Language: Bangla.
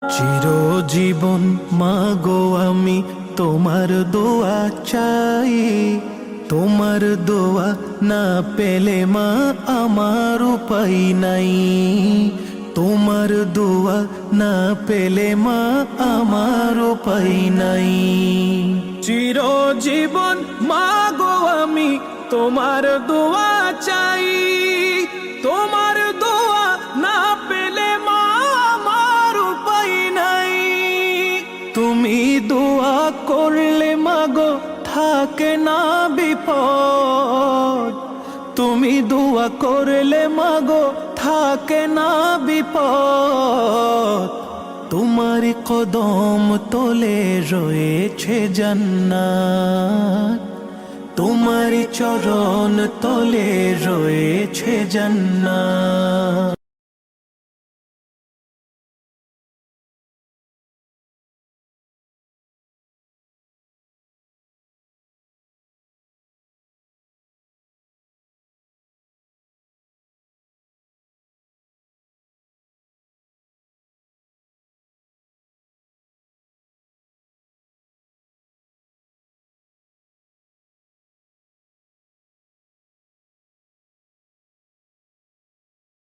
চিরজীবন মাগো আমি তোমার দোয়া চাই, তোমার দোয়া না পেলে মা আমার উপায় নাই। তোমার দোয়া না পেলে মা আমার উপায় নাই। চিরজীবন মাগো আমি তোমার দোয়া চাই, তোমার দোয়া না পেলে মা আমার উপায় নাই। তুমি দোয়া করলে মাগো থাকে না বিপদ, তুমি দোয়া করলে মাগো থাকে না বিপদ। তোমার কদম তলে রয়েছে জান্নাত, তোমার চরণ তলে রয়েছে জান্নাত।